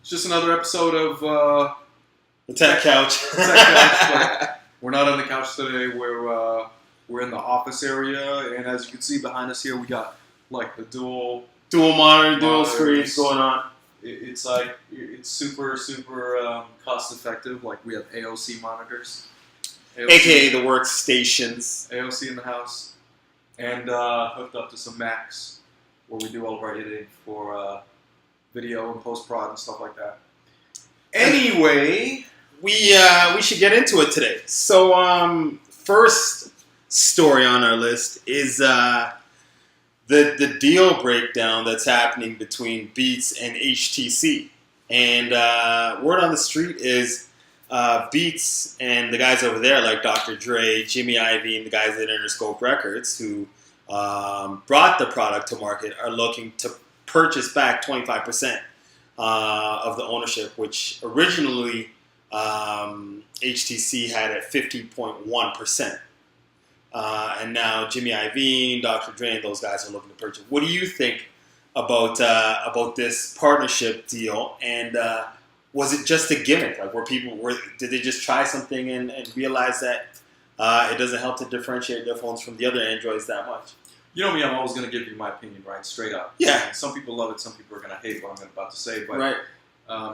It's just another episode of the Tech Couch. But we're not on the couch today. We're in the office area, and as you can see behind us here, we got like the dual monitor, dual screens going on. It's super cost effective. Like we have AOC monitors, AKA the workstations. AOC in the house, and hooked up to some Macs where we do all of our editing for video and post prod and stuff like that. Anyway, we should get into it today. So first story on our list is the deal breakdown that's happening between Beats and HTC. And word on the street is Beats and the guys over there like Dr. Dre, Jimmy Iovine, and the guys at Interscope Records who brought the product to market are looking to purchase back 25% of the ownership, which originally HTC had at 50.1%. And now Jimmy Iovine, Dr. Dre, and those guys are looking to purchase. What do you think about this partnership deal? And was it just a gimmick? Like, did they just try something and realize that it doesn't help to differentiate their phones from the other Androids that much? You know me, I'm always going to give you my opinion, right? Straight up. Yeah. And some people love it, some people are going to hate what I'm about to say, but right.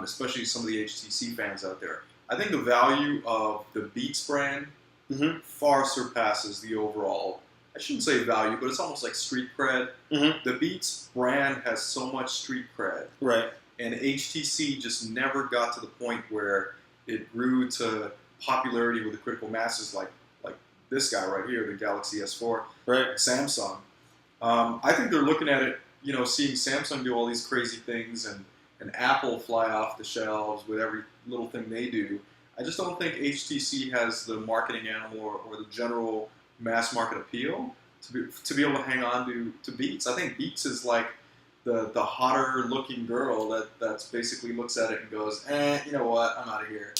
Especially some of the HTC fans out there. I think the value of the Beats brand far surpasses the overall, I shouldn't say value, but it's almost like street cred. The Beats brand has so much street cred. Right. And HTC just never got to the point where it grew to popularity with the critical masses like this guy right here, the Galaxy S4, right. Samsung. I think they're looking at it, seeing Samsung do all these crazy things and Apple fly off the shelves with every little thing they do. I just don't think HTC has the marketing animal or the general mass market appeal to be able to hang on to Beats. I think Beats is like the hotter looking girl that's basically looks at it and goes, you know what, I'm out of here.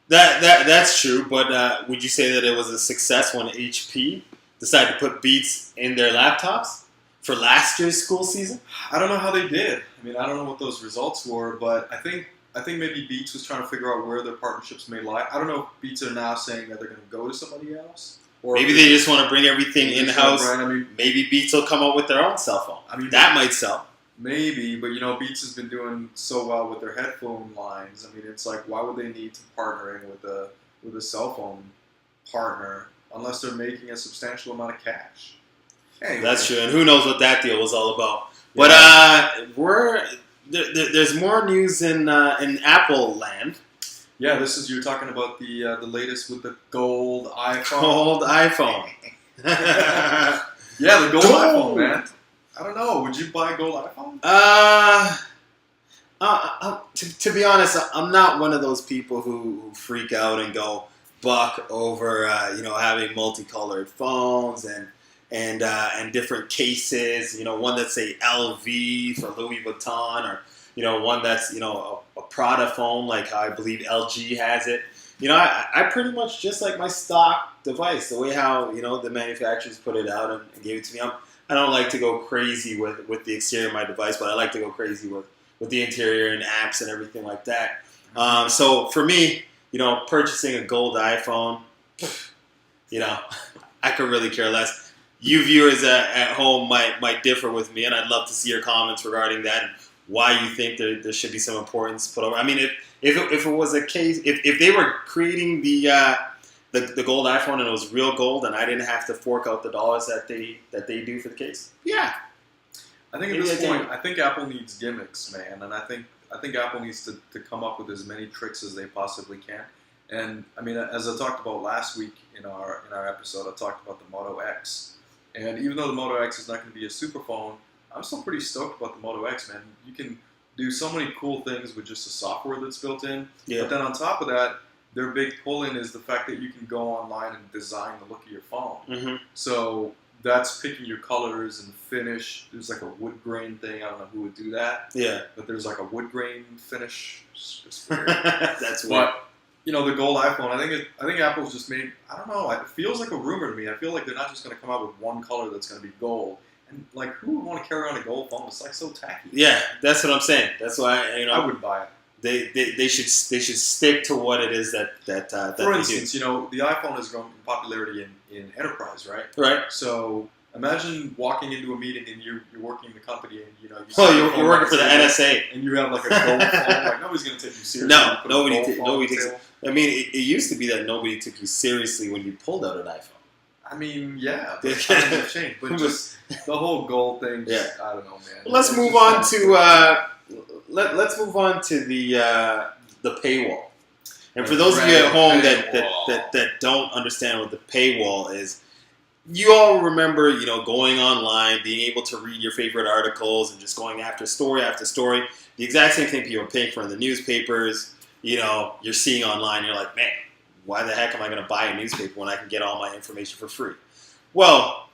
That's true, but would you say that it was a success when HP decided to put Beats in their laptops for last year's school season? I don't know how they did. I mean, I don't know what those results were, but I think maybe Beats was trying to figure out where their partnerships may lie. I don't know if Beats are now saying that they're going to go to somebody else. Or maybe they just want to bring everything in-house. I mean, maybe Beats will come up with their own cell phone. I mean, that might sell. Maybe, but Beats has been doing so well with their headphone lines. I mean, it's like, why would they need to partnering with a cell phone partner unless they're making a substantial amount of cash? Anyway. That's true, and who knows what that deal was all about. Yeah. But there's more news in Apple land. Yeah, you're talking about the latest with the gold iPhone. Gold iPhone. Yeah, the gold iPhone, man. I don't know. Would you buy a gold iPhone? To be honest, I'm not one of those people who freak out and go buck over having multicolored phones and different cases. One that's say LV for Louis Vuitton, or one that's a Prada phone like I believe LG has it. I pretty much just like my stock device, the way how the manufacturers put it out and gave it to me. I don't like to go crazy with the exterior of my device, but I like to go crazy with the interior and apps and everything like that. So for me, purchasing a gold iPhone, I could really care less. You viewers at home might differ with me, and I'd love to see your comments regarding that and why you think there should be some importance put over. I mean, if it was a case, if they were creating the gold iPhone and it was real gold and I didn't have to fork out the dollars that they do for the case, yeah. I think at this point, I think Apple needs gimmicks, man, and I think Apple needs to come up with as many tricks as they possibly can. And I mean, as I talked about last week in our episode, I talked about the Moto X, and even though the Moto X is not going to be a super phone, I'm still pretty stoked about the Moto X, man. You can do so many cool things with just the software that's built in. Yeah. But then on top of that, their big pull-in is the fact that you can go online and design the look of your phone. So that's picking your colors and finish. There's like a wood grain thing. I don't know who would do that. Yeah. But there's like a wood grain finish. It's weird. That's weird. But the gold iPhone. I think Apple's just made. I don't know. It feels like a rumor to me. I feel like they're not just going to come out with one color that's going to be gold. And like, who would want to carry around a gold phone? It's like so tacky. Yeah, that's what I'm saying. That's why I would buy it. they should stick to what it is that For instance, the iPhone has grown in popularity in enterprise, right? Right. So imagine walking into a meeting and you're working in the company and you're working for the NSA and you have like a gold phone. Like nobody's gonna take you seriously. No, nobody takes it. I mean, it used to be that nobody took you seriously when you pulled out an iPhone. I mean, yeah, but times have changed. But just the whole gold thing. Just, I don't know, man. Let's move on to let's move on to the paywall. And for those of you at home that don't understand what the paywall is, you all remember, going online, being able to read your favorite articles and just going after story after story. The exact same thing people are paying for in the newspapers. You're seeing online. You're like, man, why the heck am I going to buy a newspaper when I can get all my information for free? Well,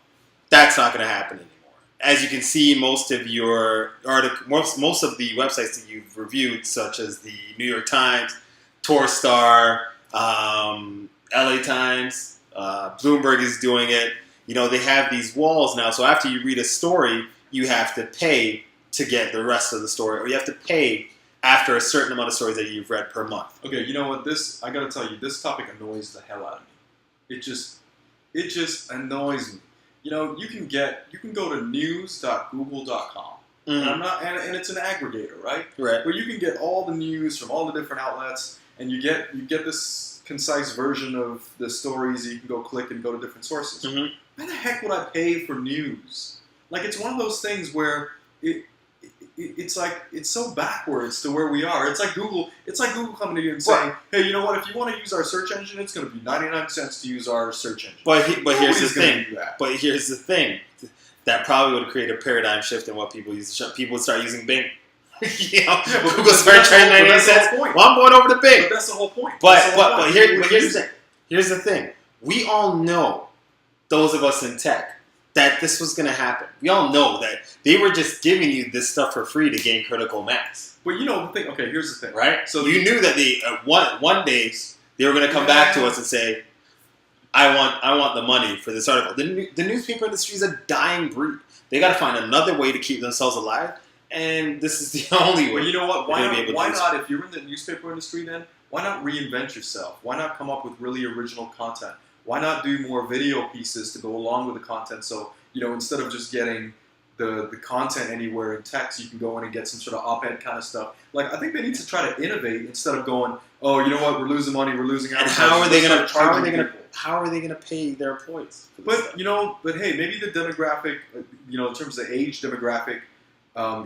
that's not going to happen anymore. As you can see, most of your most of the websites that you've reviewed, such as the New York Times, Torstar, LA Times, Bloomberg is doing it. They have these walls now. So after you read a story, you have to pay to get the rest of the story, or you have to pay after a certain amount of stories that you've read per month. Okay, you know what? I gotta tell you, this topic annoys the hell out of me. It just annoys me. You can go to news.google.com. Mm-hmm. And it's an aggregator, right? Right. Where you can get all the news from all the different outlets, and you get this concise version of the stories. You can go click and go to different sources. Mm-hmm. Why the heck would I pay for news? Like, it's one of those things where it's like it's so backwards to where we are. It's like Google coming to you and saying, "Hey, you know what? If you want to use our search engine, it's going to be 99 cents to use our search engine." But here's the thing. That probably would create a paradigm shift in what people use. People would start using Bing. Google started charging 99 cents. Well, I'm going over to Bing. But that's the whole point. But here's the thing. Here's the thing. We all know, those of us in tech, that this was going to happen. We all know that they were just giving you this stuff for free to gain critical mass. But the thing. Okay, here's the thing. Right? So you knew that one day they were going to come back to us and say, I want the money for this article. The newspaper industry is a dying breed. They got to find another way to keep themselves alive, and this is the only way. Well, you know what? Why not? If you're in the newspaper industry, then why not reinvent yourself? Why not come up with really original content? Why not do more video pieces to go along with the content? So, instead of just getting the content anywhere in text, you can go in and get some sort of op-ed kind of stuff. Like, I think they need to try to innovate instead of going, oh, you know what, we're losing money, we're losing out. And how are they going to pay their employees? But hey, maybe the demographic, in terms of age demographic,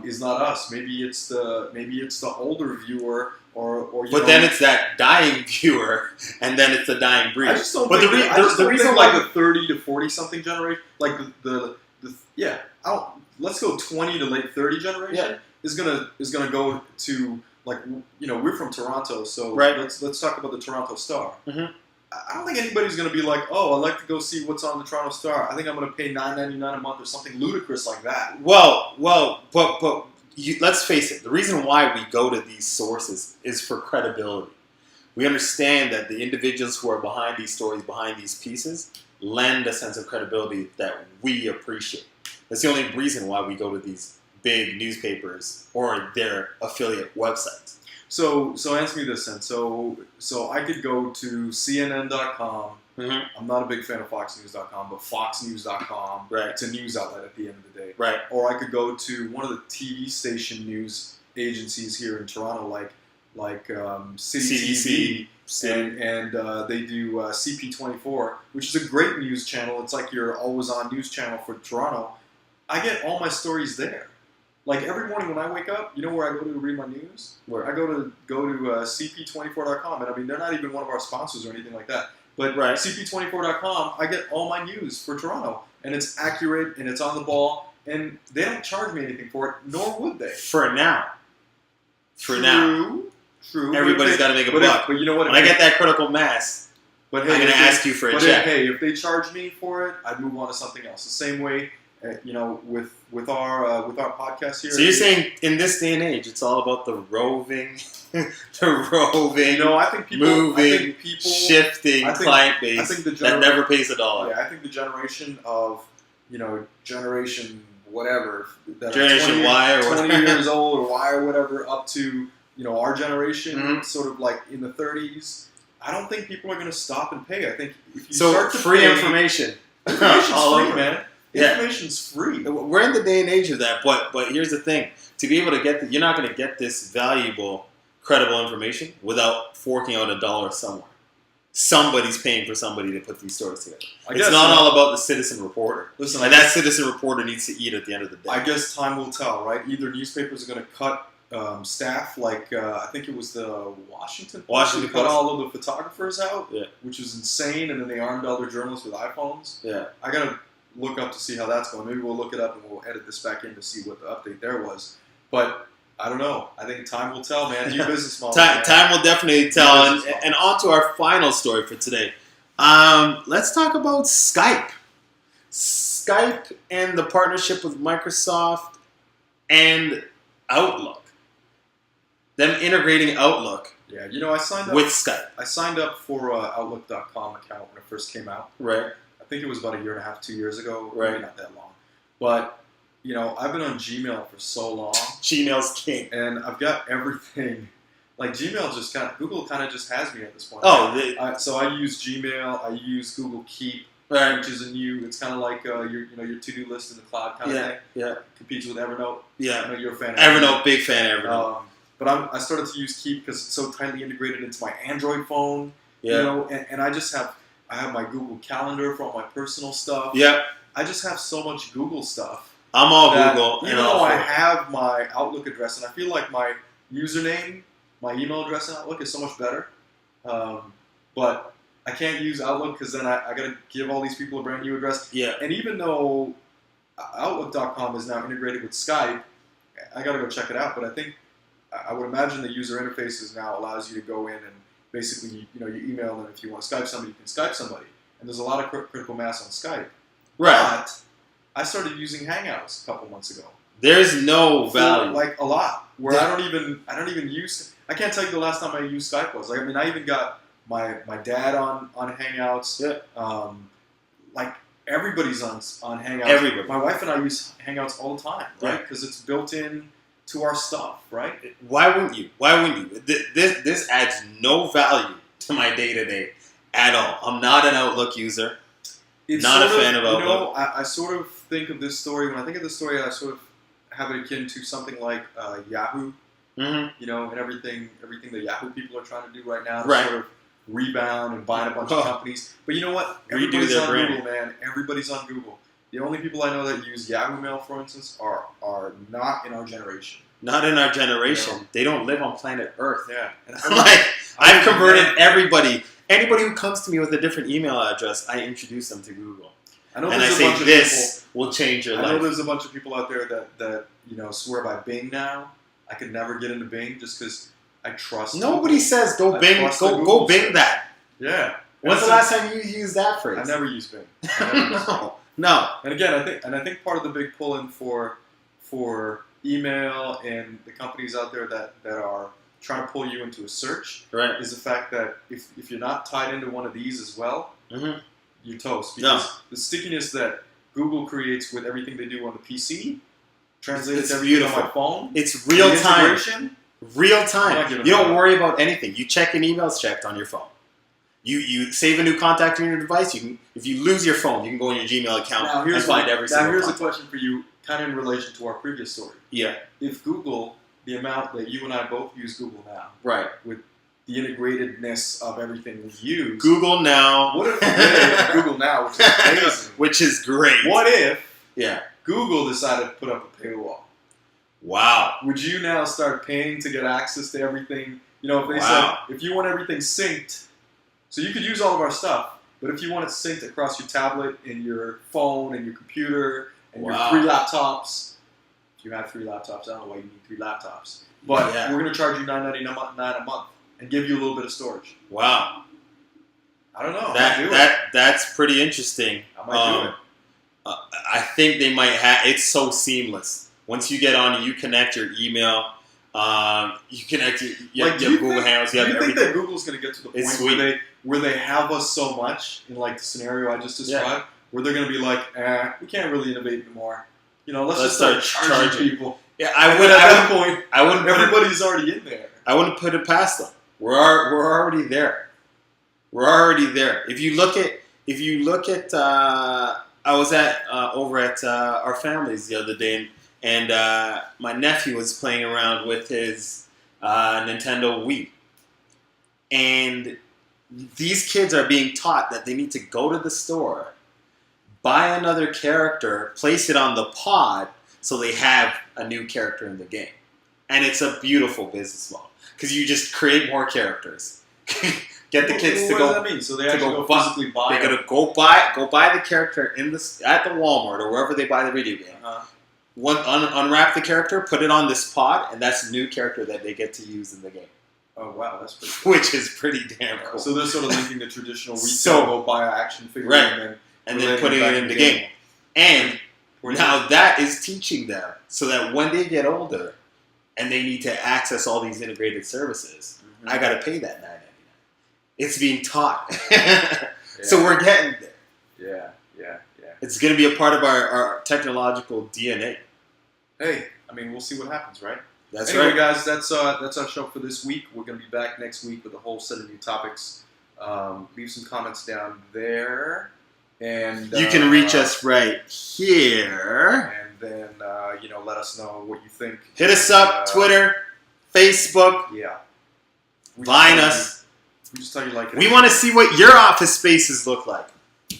is not us. Maybe it's the older viewer. But then it's that dying viewer, and then it's the dying breed. I just don't think the reason like the 30 to 40 something generation, like let's go 20 to late 30 generation is gonna go to, like, we're from Toronto, so let's talk about the Toronto Star. Mm-hmm. I don't think anybody's gonna be like, oh, I'd like to go see what's on the Toronto Star. I think I'm gonna pay $9.99 a month or something ludicrous like that. Well, but. Let's face it, the reason why we go to these sources is for credibility. We understand that the individuals who are behind these stories, behind these pieces, lend a sense of credibility that we appreciate. That's the only reason why we go to these big newspapers or their affiliate websites. So answer me this then. So I could go to CNN.com. Mm-hmm. I'm not a big fan of FoxNews.com, but FoxNews.com. Right. It's a news outlet at the end of the day. Right. Or I could go to one of the TV station news agencies here in Toronto, like City TV, and they do CP24, which is a great news channel. It's like your always-on news channel for Toronto. I get all my stories there. Like, every morning when I wake up, you know where I go to read my news? Where? I go to CP24.com, and I mean, they're not even one of our sponsors or anything like that. But CP24.com, I get all my news for Toronto, and it's accurate, and it's on the ball, and they don't charge me anything for it, nor would they. For now. True. Everybody's got to make a buck. But you know what? When I get that critical mass, I'm going to ask you for a check. Hey, if they charge me for it, I'd move on to something else. The same way, with our podcast here. So you're saying in this day and age, it's all about the roving, I think moving, shifting client base that never pays a dollar. Yeah, I think the generation of, generation whatever, that generation Y or 20 years old or Y or whatever, up to our generation, Mhm. sort of like in the 30s, I don't think people are going to stop and pay. I think if you So start to free pay, information. information's All free, over. man. Yeah. Information's free. We're in the day and age of that, but here's the thing: to be able to get, you're not going to get this valuable, credible information without forking out $1 somewhere. Somebody's paying for somebody to put these stories together. It's not all about the citizen reporter. Listen, And that citizen reporter needs to eat at the end of the day. I guess time will tell, right? Either newspapers are going to cut staff, like I think it was the Washington Post, who cut Post. all of the photographers out, Yeah. which was insane, and then they armed all their journalists with iPhones. Yeah. I got to look up to see how that's going. Maybe we'll look it up and we'll edit this back in to see what the update there was. But I don't know. I think time will tell, man. New business model. Time will definitely tell. And on to our final story for today. Let's talk about Skype. Skype and the partnership with Microsoft and Outlook. Them integrating Outlook Yeah, I signed up with Skype. I signed up for Outlook.com account when it first came out. Right. I think it was about 1.5 years, 2 years ago. Right. Maybe not that long. But, I've been on Gmail for so long. Gmail's king. And I've got everything. Like, Gmail Google kind of just has me at this point. Oh, so I use Gmail. I use Google Keep, right. which is it's kind of like your to-do list in the cloud kind of thing. Yeah. Competes with Evernote. I Yeah. know you're a fan of Evernote, big fan of Evernote. But I started to use Keep because it's so tightly integrated into my Android phone. Yeah. And I just have my Google Calendar for all my personal stuff. Yeah. I just have so much Google stuff. I'm all that Google. Even though I have my Outlook address, and I feel like my username, my email address in Outlook is so much better. But I can't use Outlook because then I got to give all these people a brand new address. Yeah. And even though Outlook.com is now integrated with Skype, I got to go check it out. But I would imagine the user interfaces now allows you to go in and basically, you email them. If you want to Skype somebody, you can Skype somebody. And there's a lot of critical mass on Skype. Right. But I started using Hangouts a couple months ago. There's no value. Like a lot. Where I don't even use. I can't tell you the last time I used Skype was. Like, I even got my dad on Hangouts. Yeah. Like everybody's on Hangouts. Everybody. My wife and I use Hangouts all the time, right? Because it's built in to our stuff, right? Why wouldn't you? Why wouldn't you? This adds no value to my day-to-day at all. I'm not an Outlook user. It's not a fan of Outlook. I sort of think of this story, when I think of this story, I sort of have it akin to something like Yahoo, Mm-hmm. and everything that Yahoo people are trying to do right now to Right. sort of rebound and buy a bunch of companies. But you know what? Redo Everybody's their on brand. Google, man. Everybody's on Google. The only people I know that use Yahoo Mail, for instance, are not in our generation. Not in our generation. No. They don't live on planet Earth. Yeah. And I've converted everybody. Anybody who comes to me with a different email address, I introduce them to Google. I know And I there's a say, bunch of this will change your I know life. there's a bunch of people out there that swear by Bing now. I could never get into Bing just because I trust. Nobody says go I Bing, trust the go Google Bing search. that. Yeah. When's the last time you used that phrase? I never use Bing. I never use Bing. No. And again, I think part of the big pull-in for email and the companies out there that are trying to pull you into a search Right. is the fact that if you're not tied into one of these as well, Mm-hmm. you're toast. No. Because the stickiness that Google creates with everything they do on the PC translates It's to everything beautiful. on my phone. It's real The time. integration, Real I'm not time. giving You it don't up. worry about anything. You check an email's checked on your phone. You save a new contact in your device. If you lose your phone, you can go on your Gmail account Now and find every single here's a contact. question for you, kind of in relation to our previous story. Yeah. If Google, the amount that you and I both use Google now, Right. the integratedness of everything we use. Google Now. What if Google Now, which is amazing. Which is great. What if Yeah. Google decided to put up a paywall? Wow. Would you now start paying to get access to everything? If they Wow. said, if you want everything synced, so you could use all of our stuff, but if you want it synced across your tablet and your phone and your computer and your Wow. 3 laptops, if you have 3 laptops, I don't know why you need 3 laptops, but Yeah. we're going to charge you $9.99 a month and give you a little bit of storage. Wow. I don't know. I might do it. That's pretty interesting. I might do it. I think they might have. It's so seamless. Once you get on, you connect your email. You connect your Like, do you Google think- Hangouts. Do You you have think everything. that Google's going to get to the point It's where they have us so much in like the scenario I just described, where they're going to be like, we can't really innovate anymore. Let's just start charging people. Yeah, At that point, I wouldn't. everybody's already in there. I wouldn't put it past them. We're already there. We're already there. If you look at, I was over at our family's the other day, and my nephew was playing around with his Nintendo Wii, and these kids are being taught that they need to go to the store, buy another character, place it on the pod, so they have a new character in the game, and it's a beautiful business model because you just create more characters. Get the kids to go. What does that mean? So they actually go physically buy. They're gonna go buy the character at the Walmart or wherever they buy the video game. Unwrap the character, put it on this pod, and that's a new character that they get to use in the game. Oh wow, that's pretty cool. Which is pretty damn cool. So they're sort of linking the traditional retail, go buy an action figure, right, and then putting it in the game. And now that is teaching them so that when they get older and they need to access all these integrated services, I got to pay that $9.99. It's being taught. So we're getting there. Yeah. It's going to be a part of our technological DNA. Hey, I mean, we'll see what happens, right? That's anyway, right. Guys, that's our show for this week. We're going to be back next week with a whole set of new topics. Leave some comments down there. And you can reach us right here. And then, let us know what you think. Hit us up, Twitter, Facebook. Yeah. Vine us. We just tell you like it. We want to see what your office spaces look like. Yeah,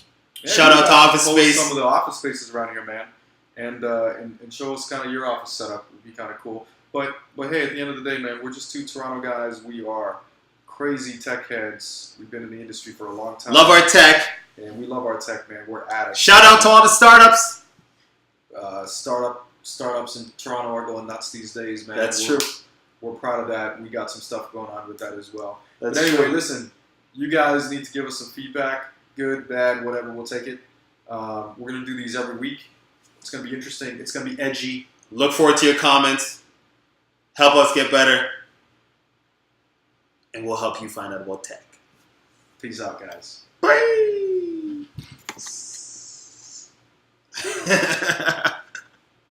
shout out to Office Space. Some of the office spaces around here, man. And show us kind of your office setup. Would be kind of cool. But hey, at the end of the day, man, we're just two Toronto guys. We are crazy tech heads. We've been in the industry for a long time. Love our tech. And we love our tech, man. We're at it. Shout out to all the startups. Startups in Toronto are going nuts these days, man. That's true. We're proud of that. We got some stuff going on with that as well. That's but anyway, true. Listen, you guys need to give us some feedback. Good, bad, whatever. We'll take it. We're going to do these every week. It's going to be interesting. It's going to be edgy. Look forward to your comments. Help us get better. And we'll help you find out about tech. Peace out, guys. Bye.